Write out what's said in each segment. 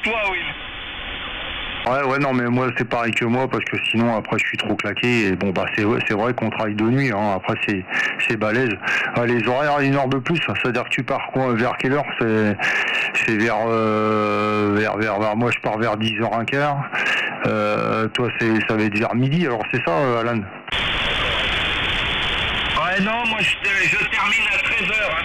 Toi, oui. Ouais, non, mais moi c'est pareil que moi parce que sinon après je suis trop claqué et bon bah c'est vrai qu'on travaille de nuit, hein, après c'est balèze. Les horaires 1 heure de plus, c'est-à-dire que tu pars quoi, vers quelle heure? C'est vers moi je pars vers 10h15. Toi ça va être vers midi, alors c'est ça, Alan? Ouais, non, moi je termine à 13h. Hein.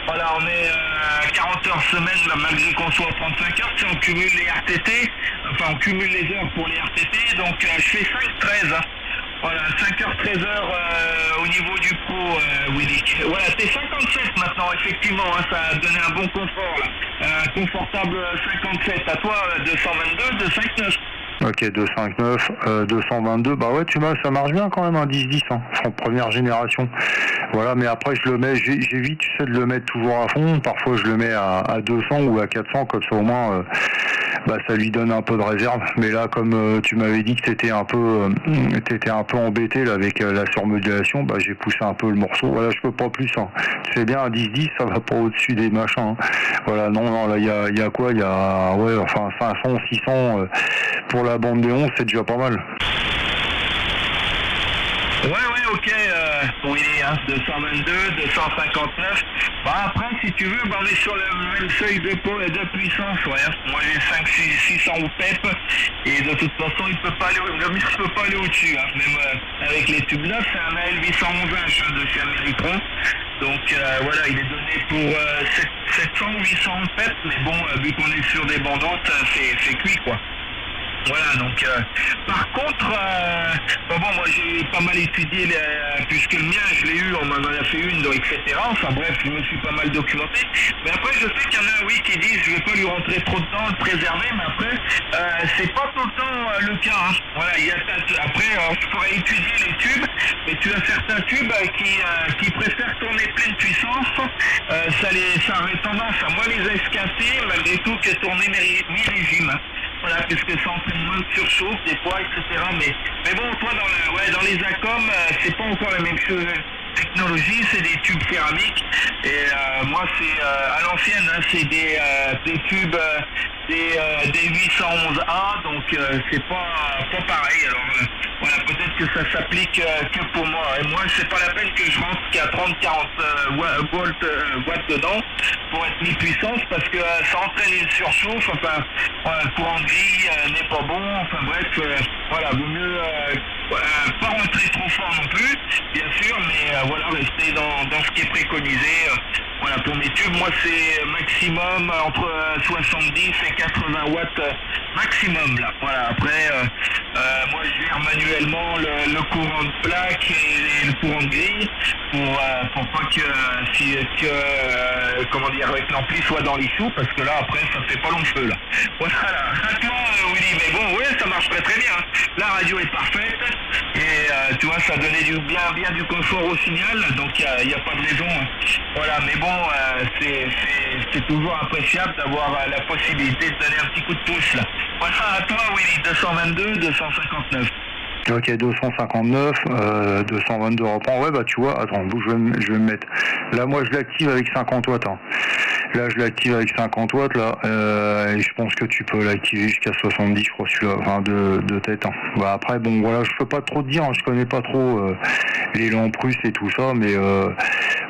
Voilà, on est à 40 heures semaine, là, malgré qu'on soit à 35 heures, si on cumule les RTT, enfin on cumule les heures pour les RTT, donc je fais 5-13. Hein. Voilà, 5h, 13h au niveau du pro, Willy. Voilà, c'est 57 maintenant, effectivement, hein, ça a donné un bon confort, là. Confortable 57. À toi, 222, 259. Ok, 259, 222, bah ouais, tu vois, ça marche bien quand même, un 10-10, hein, en première génération. Voilà, mais après je le mets, j'évite, tu sais, de le mettre toujours à fond. Parfois je le mets à 200 ou à 400, comme ça au moins, bah ça lui donne un peu de réserve. Mais là, comme tu m'avais dit que t'étais un peu embêté là avec la surmodulation, bah j'ai poussé un peu le morceau. Voilà, je peux pas plus. Hein. C'est bien un 10-10, ça va pas au-dessus des machins. Hein. Voilà, non, là il y a quoi? Il y a 500, 600 pour la bande des 11, c'est déjà pas mal. Ouais, ok, oui, hein, 222, 259. Bah après, si tu veux, bah, on est sur le même seuil de puissance, ouais. Hein. Moi j'ai 600 ou PEP, et de toute façon, le muscle peut pas aller au-dessus, hein. Même avec les tubes neufs, c'est un AL811H de chez Ameritron. Donc voilà, il est donné pour 700 ou 800 PEP, mais bon, vu qu'on est sur des bandes hautes, c'est cuit, quoi. Voilà, donc par contre, moi j'ai pas mal étudié, puisque le mien je l'ai eu, on m'en a fait une, donc, etc. Enfin bref, je me suis pas mal documenté. Mais après je sais qu'il y en a, oui, qui disent je vais pas lui rentrer trop dedans, le préserver, mais après c'est pas tout le temps le cas. Hein. Voilà, après je pourrais étudier les tubes, mais tu as certains tubes qui préfèrent tourner pleine puissance, ça aurait tendance à moins les esquinter, malgré tout que tourner mi-régime. Hein. Voilà, puisque ça entraîne moins de surchauffe, des poids, etc. Mais bon, toi, dans les ACOM, c'est pas encore la même chose. Technologie, c'est des tubes céramiques. Et moi, c'est à l'ancienne, hein, c'est des tubes, des 811A, donc c'est pas pareil. Alors voilà, peut-être que ça s'applique que pour moi. Et moi, c'est pas la peine que je rentre qu'à 30-40 watts dedans pour être mi-puissance, parce que ça entraîne une surchauffe. Enfin, le courant de grille n'est pas bon. Enfin bref, voilà, vaut mieux pas rentrer trop fort non plus, bien sûr, mais voilà, rester dans ce qui est préconisé. Voilà, pour mes tubes, moi c'est maximum entre 70 et 80 watts maximum là. Voilà, après moi je gère manuellement le courant de plaque et le courant de grille pour pas que comment dire, avec l'ampli soit dans les choux, parce que là après ça fait pas long feu là. Voilà, maintenant Willy, mais bon, ouais, ça marche très bien. La radio est parfaite et tu vois, ça donnait bien du confort au signal, donc il n'y a pas de raison. Hein. Voilà, mais bon, c'est toujours appréciable d'avoir la possibilité de donner un petit coup de pouce là. Voilà, à toi Willy, 222, 259. Ok, 259, 222 reprend. Ouais, bah tu vois, attends, je vais me mettre. Là, moi, je l'active avec 50 watts. Hein. Là, je l'active avec 50 watts, là, et je pense que tu peux l'activer jusqu'à 70, je crois, celui-là, enfin, de tête. Hein. Bah, après, bon, voilà, je peux pas trop te dire, hein, je connais pas trop les lampes russes et tout ça, mais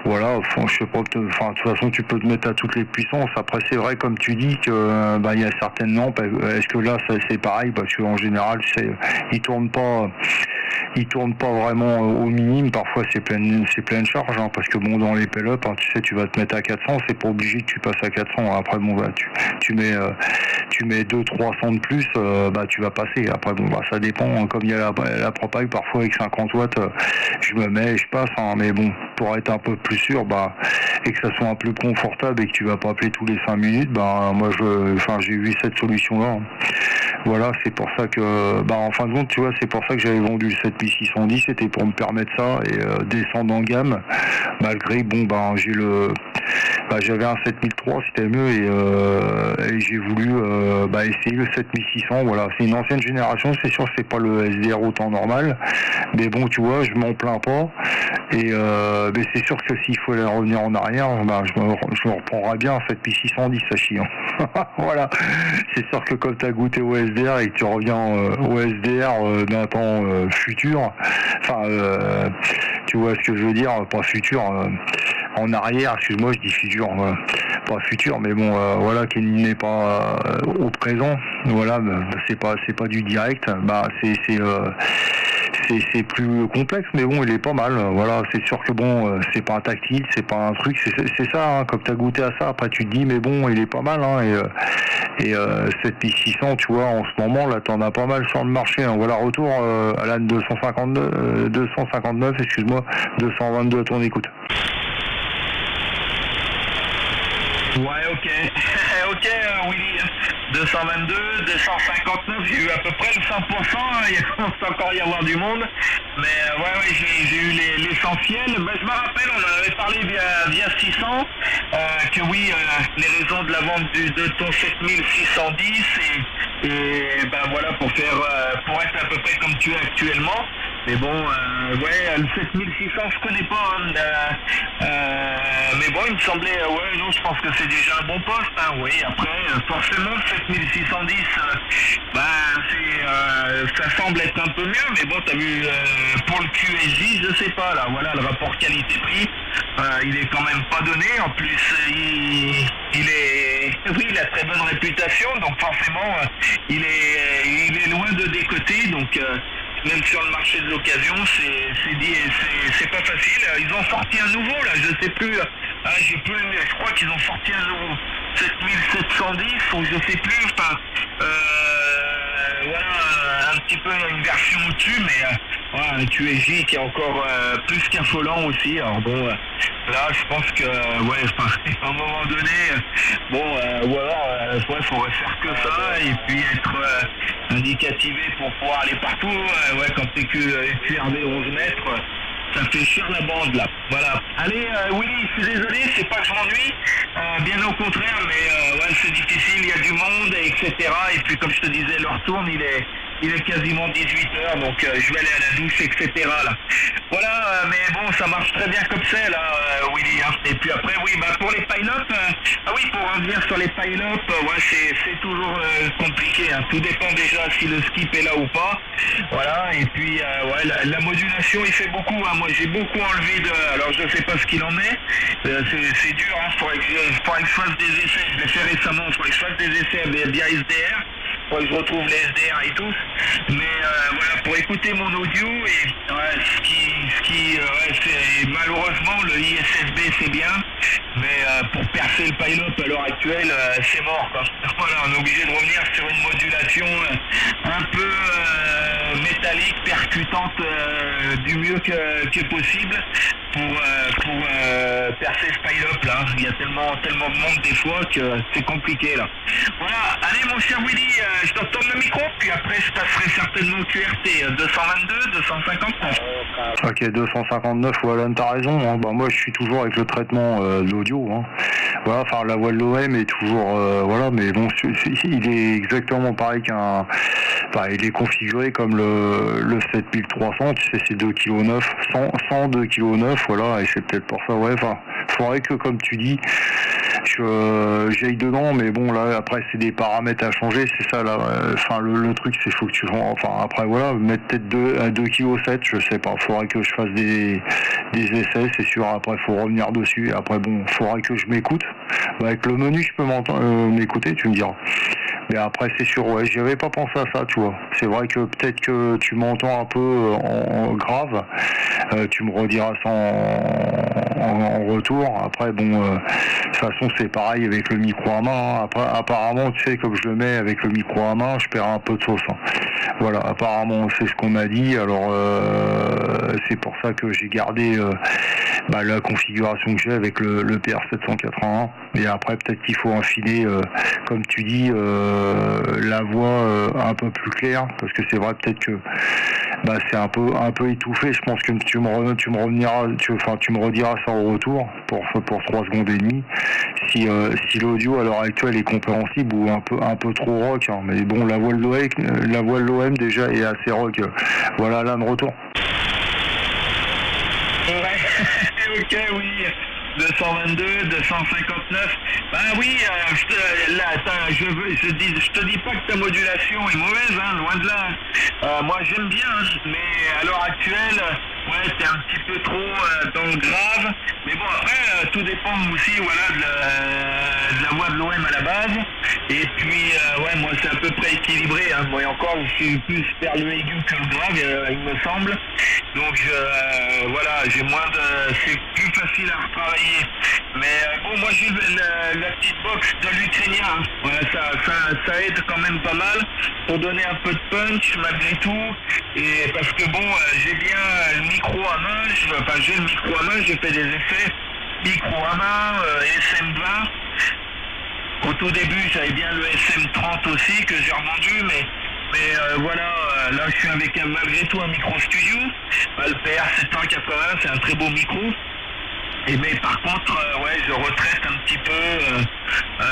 voilà, je sais pas, de toute façon, tu peux te mettre à toutes les puissances. Après, c'est vrai, comme tu dis, que il y a certaines lampes, est-ce que là, c'est pareil, parce qu'en général, ils tournent pas vraiment au minimum. Parfois c'est pleine charge, hein, parce que bon, dans les pell-up, hein, tu sais, tu vas te mettre à 400, c'est pas obligé que tu passes à 400. Après bon, bah, tu mets 200-300 de plus, bah tu vas passer. Après bon, bah ça dépend, hein, comme il y a la propague, parfois avec 50 watts, je me mets et je passe, hein, mais bon, pour être un peu plus sûr, bah, et que ça soit un peu plus confortable et que tu vas pas appeler tous les 5 minutes, bah moi j'ai eu cette solution là. Hein. Voilà, c'est pour ça que, bah en fin de compte, tu vois, c'est pour ça que j'avais vendu le 7610, c'était pour me permettre ça et descendre en gamme, malgré, bon, ben j'ai j'avais un 7003, c'était mieux, et j'ai voulu essayer le 7600. Voilà, c'est une ancienne génération, c'est sûr que c'est pas le SDR autant normal, mais bon, tu vois, je m'en plains pas. Et mais c'est sûr que s'il faut aller revenir en arrière, je me reprendrai bien un 7610, ça chie. Hein. Voilà, c'est sûr que quand tu as goûté au SDR et que tu reviens au SDR d'un temps futur, tu vois ce que je veux dire, pas futur, en arrière, excuse-moi, je dis futur, voilà. Pas futur, mais bon, voilà, qui n'est pas au présent, voilà, c'est pas du direct, c'est plus complexe, mais bon, il est pas mal. Voilà, c'est sûr que bon, c'est pas un tactile, c'est pas un truc, c'est ça. Hein, comme t'as goûté à ça, après tu te dis, mais bon, il est pas mal. Hein, et 7600, tu vois, en ce moment, là, t'en as pas mal sur le marché. Hein. Voilà, retour à la 259, excuse-moi, 222 à ton écoute. Ouais, ok. Ok, Willy. 222, 259, j'ai eu à peu près le 100%, il commence encore à y avoir du monde. Mais ouais, j'ai eu l'essentiel. Je me rappelle, on en avait parlé via 600, que oui, les raisons de la vente de ton 7610 et voilà, pour être à peu près comme tu es actuellement. Mais bon, le 7600, je connais pas. Mais bon, il me semblait, je pense que c'est déjà un bon poste. Hein, oui, après, forcément, le 7610, ça semble être un peu mieux. Mais bon, t'as vu, pour le QSJ, je sais pas, là, voilà, le rapport qualité-prix, il est quand même pas donné. En plus, il a très bonne réputation, donc forcément, il est loin de décoter, donc... même sur le marché de l'occasion, c'est pas facile. Ils ont sorti un nouveau, là, je sais plus. Je crois qu'ils ont sorti un nouveau 7710, ou je sais plus. Un petit peu une version au-dessus, mais un QSJ qui est encore plus qu'affolant aussi. Alors bon, là, je pense que, à un moment donné, faudrait faire que ça, et puis être indicativé pour pouvoir aller partout. Quand t'es QRV 11 mètres, ça fait cher la bande là. Voilà. Allez, Willy, je suis désolé, c'est pas que je m'ennuie, bien au contraire, mais c'est difficile, il y a du monde, etc. Et puis comme je te disais, l'heure tourne, il est quasiment 18h, donc je vais aller à la douche, etc. là. Voilà, mais bon, ça marche très bien comme c'est là, Willy. Hein. Et puis après, oui, pour les pile-up, pour revenir sur les pile-up, c'est toujours compliqué. Hein. Tout dépend déjà si le skip est là ou pas. Voilà, et puis la modulation, il fait beaucoup. Hein. Moi, j'ai beaucoup enlevé alors je sais pas ce qu'il en est. C'est dur. Hein. Faudrait que je fasse des essais. Je l'ai fait récemment. Faudrait que je fasse des essais via SDR. Faudrait que je retrouve les SDR et tout. Mais pour écouter mon audio c'est malheureusement le ISSB c'est bien, mais pour percer le pile-up à l'heure actuelle, c'est mort quoi. Voilà, on est obligé de revenir sur une modulation un peu métallique, percutante du mieux que possible pour percer ce pile-up là. Il y a tellement de monde des fois que c'est compliqué là. Voilà, allez mon cher Willy, je te retourne le micro, puis après je passerai certainement au QRT 222, 259. Ok, 259, voilà, t'as raison. Hein. Moi je suis toujours avec le traitement de l'audio. Hein. Voilà, la voix de l'OM est toujours mais bon, il est exactement pareil qu'un. Il est configuré comme le 7300, tu sais, c'est 2,9 kg, 102,9 kg, voilà, et c'est peut-être pour ça, faudrait que, comme tu dis, j'aille dedans, mais bon, là, après, c'est des paramètres à changer, c'est ça, là, le truc, c'est faut que tu, après, voilà, mettre peut-être à 2,7 kg, je sais pas, faudrait que je fasse des essais, c'est sûr, après, faut revenir dessus, et après, bon, faudrait que je m'écoute, avec le menu, je peux m'écouter, tu me diras. Mais après, c'est sûr, j'y avais pas pensé à ça, tu vois. C'est vrai que peut-être que tu m'entends un peu en grave, tu me rediras ça en retour. Après, bon, de toute façon, c'est pareil avec le micro à main. Hein. Après, apparemment, tu sais, comme je le mets avec le micro à main, je perds un peu de sauce. Hein. Voilà, apparemment, c'est ce qu'on m'a dit. Alors, c'est pour ça que j'ai gardé la configuration que j'ai avec le PR781. Et après, peut-être qu'il faut affiner, comme tu dis, la voix un peu plus claire, parce que c'est vrai peut-être que bah c'est un peu étouffé. Je pense que tu me rediras ça au retour pour 3 secondes et demie. Si l'audio à l'heure actuelle est compréhensible ou un peu trop rock, hein. Mais bon, la voix de l'OM déjà est assez rock. Voilà, là de retour. Ouais, ok, oui. 222, 259. Ben oui, je te dis pas que ta modulation est mauvaise, hein, loin de là. Moi j'aime bien, mais à l'heure actuelle, ouais, t'es un petit peu trop dans le grave. Mais bon, après, tout dépend aussi, voilà, de la voix de l'OM à la base. Et puis, ouais, moi c'est à peu près équilibré, hein. Moi encore, je suis plus vers le aigu que le grave, il me semble. Donc voilà, j'ai moins de, c'est plus facile à retravailler. Mais bon, moi j'ai la petite box de l'Ukrainien, hein. Voilà, ça aide quand même pas mal pour donner un peu de punch malgré tout. Et parce que bon, j'ai bien le micro à main, j'ai le micro à main, j'ai fait des essais micro à main, SM20. Au tout début, j'avais bien le SM30 aussi que j'ai revendu, mais voilà, là je suis avec malgré tout un micro studio, le PR780, c'est un très beau micro. Mais par contre, ouais, je retraite un petit peu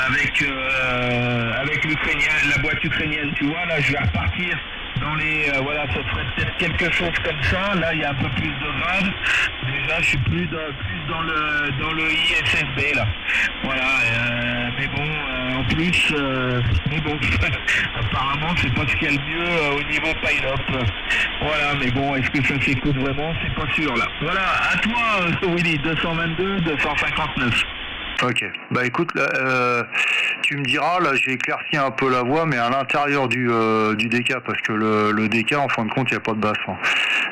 avec l'ukrainien, la boîte ukrainienne, tu vois. Là, je vais repartir dans les, voilà, ça serait peut-être quelque chose comme ça. Là, il y a un peu plus de grade. Déjà, je suis plus dans le ISSB là. Voilà. Mais bon, en plus, mais bon, apparemment, c'est pas ce qu'il y a le mieux au niveau pilot. Voilà. Mais bon, est-ce que ça s'écoute vraiment? C'est pas sûr là. Voilà. À toi, Willy. 222, 259. Ok, bah écoute, là, tu me diras, là j'ai éclairci un peu la voix, mais à l'intérieur du DK, parce que le DK, en fin de compte, il n'y a pas de basse. Hein.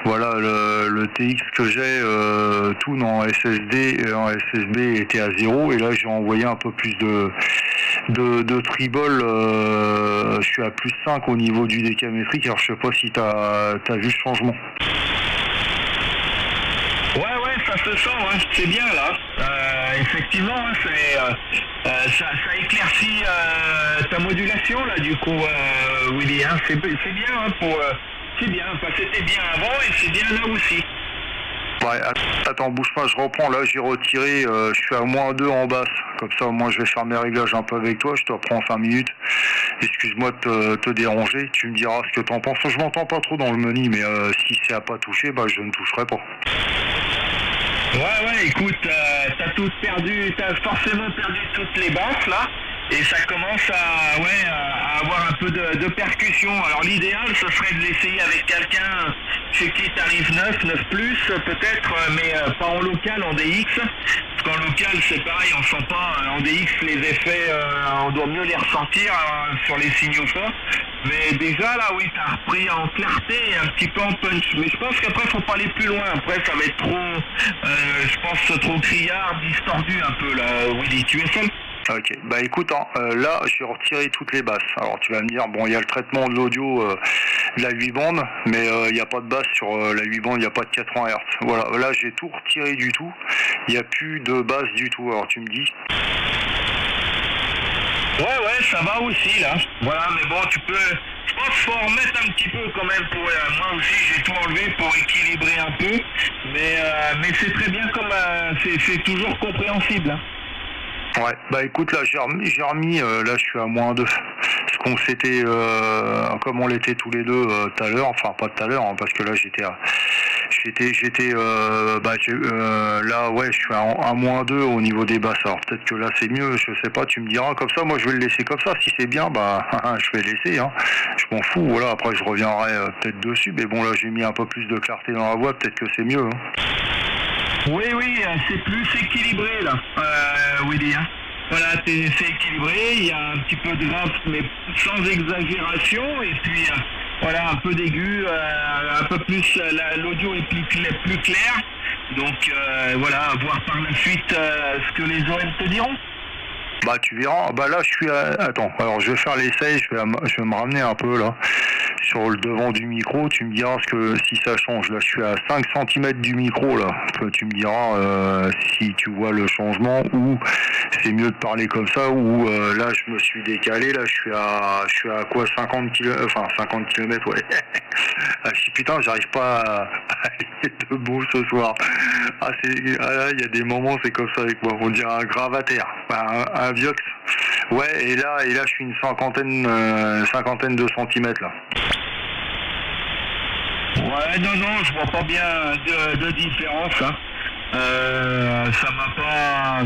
Voilà, le TX que j'ai, tout en SSD et en SSB était à 0, et là j'ai envoyé un peu plus de treble, je suis à plus 5 au niveau du DK métrique, alors je sais pas si t'as vu le changement. Ouais, ça se sent, hein. C'est bien là. Effectivement, hein, ça éclaircit ta modulation là, du coup, Willy. Hein. C'est bien, hein, c'est bien. Enfin, c'était bien avant et c'est bien là aussi. Ouais, attends, bouge pas, je reprends. Là, j'ai retiré, je suis à -2 en basse. Comme ça, moi, je vais faire mes réglages un peu avec toi. Je te reprends 5 minutes. Excuse-moi de te déranger. Tu me diras ce que t'en penses. Je m'entends pas trop dans le menu, mais si c'est à pas toucher, bah, je ne toucherai pas. Ouais, écoute, t'as forcément perdu toutes les basses là, et ça commence à avoir un peu de percussion. Alors l'idéal, ce serait de l'essayer avec quelqu'un chez qui t'arrive 9 plus peut-être, mais pas en local, en DX. Parce qu'en local, c'est pareil, on sent pas en DX les effets, on doit mieux les ressentir sur les signaux forts. Mais déjà là, oui, t'as repris en clarté et un petit peu en punch. Mais je pense qu'après, faut pas aller plus loin. Après, ça va être trop, je pense, trop criard, distordu un peu là, Willy. Tu es seul? Ok, bah écoute, hein, là j'ai retiré toutes les basses. Alors tu vas me dire, bon, il y a le traitement de l'audio de la 8 bandes, mais il n'y a pas de basse sur la 8 bandes, il n'y a pas de 80 Hz. Voilà, là j'ai tout retiré du tout, il n'y a plus de basse du tout. Alors tu me dis? Ouais, ça va aussi là. Voilà, mais bon, tu peux, je pense qu'il faut en mettre un petit peu quand même pour, moi aussi j'ai tout enlevé pour équilibrer un peu, mais c'est très bien comme, c'est toujours compréhensible. Hein. Ouais, bah écoute, là j'ai remis, là je suis à -2. Ce qu'on s'était, comme on l'était tous les deux tout à l'heure, enfin pas tout à l'heure, hein, parce que là là ouais, je suis à -2 au niveau des basses. Alors peut-être que là c'est mieux, je sais pas, tu me diras. Comme ça, moi je vais le laisser comme ça. Si c'est bien, bah je vais laisser. Hein. Je m'en fous. Voilà, après je reviendrai peut-être dessus. Mais bon, là j'ai mis un peu plus de clarté dans la voix. Peut-être que c'est mieux. Hein. Oui, c'est plus équilibré là, Willy. Hein. Voilà, c'est équilibré, il y a un petit peu de grave, mais sans exagération, et puis voilà, un peu d'aigu, un peu plus, l'audio est plus clair, donc voilà, à voir par la suite ce que les OM te diront. Bah tu verras, bah là je suis à... Attends, alors je vais faire l'essai, je vais me ramener un peu là. sur le devant du micro, tu me diras si ça change. Là, je suis à 5 cm du micro, là. Tu me diras si tu vois le changement, ou c'est mieux de parler comme ça, ou là, je me suis décalé, là, je suis à quoi, 50 km, ouais. Putain, j'arrive pas à aller debout ce soir. Là, il y a des moments, c'est comme ça avec moi. On dirait un gravataire, un viox. Ouais, et là, je suis une cinquantaine de centimètres, là. Ouais, non, je vois pas bien de différence, hein. Ça m'a pas...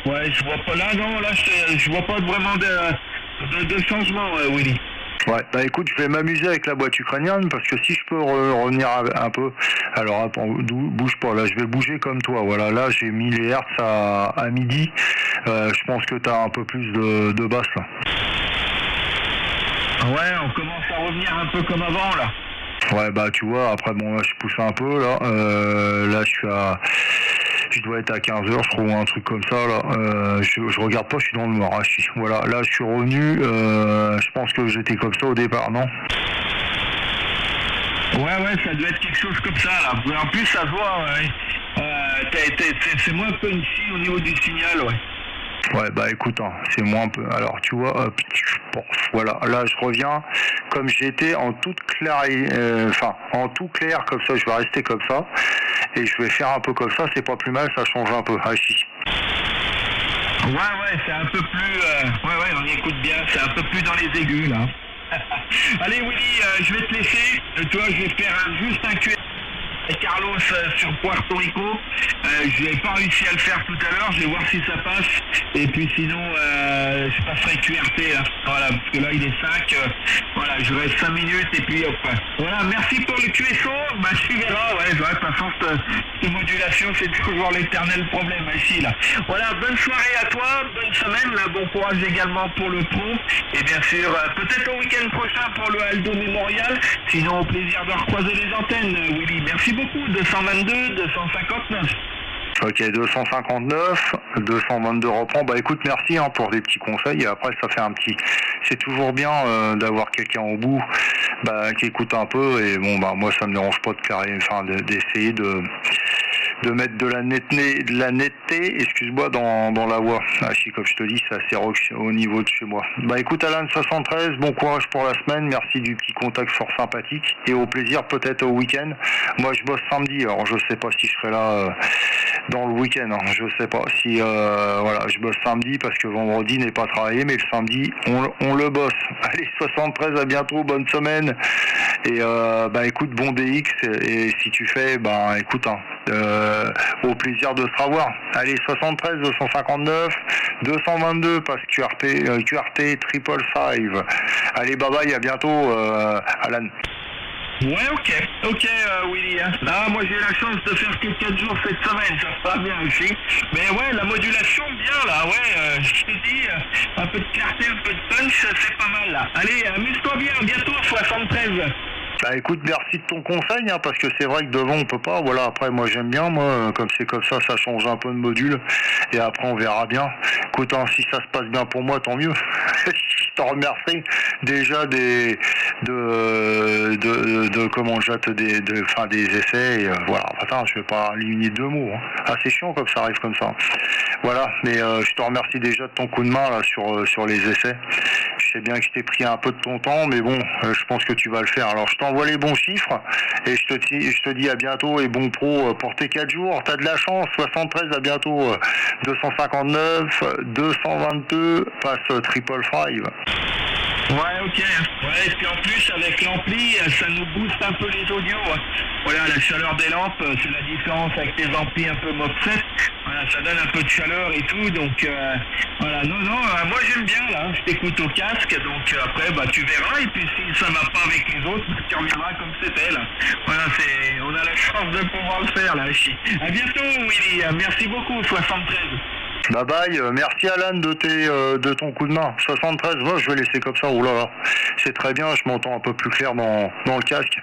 Ouais, je vois pas là, non, là, je vois pas vraiment de changement, Willy. Ouais, bah écoute, je vais m'amuser avec la boîte ukrainienne, parce que si je peux revenir un peu, alors attends, bouge pas, là je vais bouger comme toi, voilà, là j'ai mis les hertz à midi, je pense que t'as un peu plus de basse là. Ouais, on commence à revenir un peu comme avant là. Ouais, bah tu vois, après bon là je pousse un peu là, là je dois être à 15h, je trouve, un truc comme ça là. Je regarde pas, je suis dans le noir. Hein, voilà, là je suis revenu. Je pense que j'étais comme ça au départ, non? Ouais, ça doit être quelque chose comme ça là. En plus, ça se voit. C'est moins punchy au niveau du signal, ouais. Ouais, bah écoute, hein, c'est moins un peu. Alors tu vois, voilà, là je reviens comme j'étais en toute en tout clair comme ça. Je vais rester comme ça et je vais faire un peu comme ça. C'est pas plus mal, ça change un peu. Ah si. Ouais, c'est un peu plus. Ouais, on y écoute bien. C'est un peu plus dans les aigus là. Allez Willy, je vais te laisser. Toi, je vais faire juste un QR. Carlos sur Puerto Rico, je n'ai pas réussi à le faire tout à l'heure, je vais voir si ça passe, et puis sinon je passerai QRT là, voilà, parce que là il est 5, voilà, je reste 5 minutes et puis hop, voilà, merci pour le QSO, bah tu verras, ouais, de toute façon cette modulation c'est toujours l'éternel problème ici là. Voilà, bonne soirée à toi, bonne semaine, là, bon courage également pour le pont, et bien sûr peut-être au week-end prochain pour le Aldo Memorial, sinon au plaisir de recroiser les antennes, Willy, merci beaucoup, 222, 259. Ok, 259, 222 reprend. Bah écoute, merci pour des petits conseils. Et après, ça fait c'est toujours bien d'avoir quelqu'un au bout qui écoute un peu. Et bon, moi, ça me dérange pas d'essayer de mettre de la netteté, excuse-moi, dans la voix. Comme je te dis, c'est assez rock au niveau de chez moi. Bah écoute, Alan 73, bon courage pour la semaine, merci du petit contact fort sympathique, et au plaisir peut-être au week-end. Moi je bosse samedi, alors je sais pas si je serai là dans le week-end, hein. Je sais pas si je bosse samedi parce que vendredi n'est pas travaillé, mais le samedi on le bosse. Allez, 73, à bientôt, bonne semaine, et écoute, bon DX, et si tu fais, écoute, au plaisir de se revoir. Allez, 73, 259, 222, passe QRT 555. Allez, bye bye, à bientôt, Alan. Ouais, ok, Willy. Hein. Là, moi j'ai la chance de faire que 4 jours cette semaine, ça va bien aussi. Mais ouais, la modulation, bien là, ouais, je te dis, un peu de clarté, un peu de punch, c'est pas mal là. Allez, amuse-toi bien, à bientôt, 73. Bah écoute, merci de ton conseil, parce que c'est vrai que devant on peut pas, voilà, après moi j'aime bien, comme c'est comme ça change un peu de module, et après on verra bien. Écoute, si ça se passe bien pour moi, tant mieux. Je t'en remercie déjà des essais, et voilà, attends, je vais pas aligner 2 mots, c'est chiant comme ça arrive comme ça. Voilà, mais je te remercie déjà de ton coup de main là sur les essais. Je sais bien que je t'ai pris un peu de ton temps, mais bon, je pense que tu vas le faire. Alors je t'envoie les bons chiffres et je te dis à bientôt, et bon pro pour tes 4 jours. T'as de la chance, 73, à bientôt, 259, 222, passe 555. Ouais, ok. Ouais, et puis en plus, avec l'ampli, ça nous booste un peu les audios. Voilà, la chaleur des lampes, c'est la différence avec les amplis un peu MOSFET. Voilà, ça donne un peu de chaleur et tout, donc voilà. Non, moi j'aime bien, là. Je t'écoute au casque, donc après, tu verras. Et puis si ça va pas avec les autres, tu reviendras comme c'était, là. Voilà, on a la chance de pouvoir le faire, là, ici. À bientôt, Willy. Merci beaucoup, 73. Bye bye, merci Alan de ton coup de main. 73, je vais laisser comme ça, oulala. C'est très bien, je m'entends un peu plus clair dans le casque.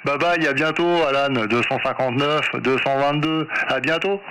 Bye bye, à bientôt Alan, 259, 222, à bientôt.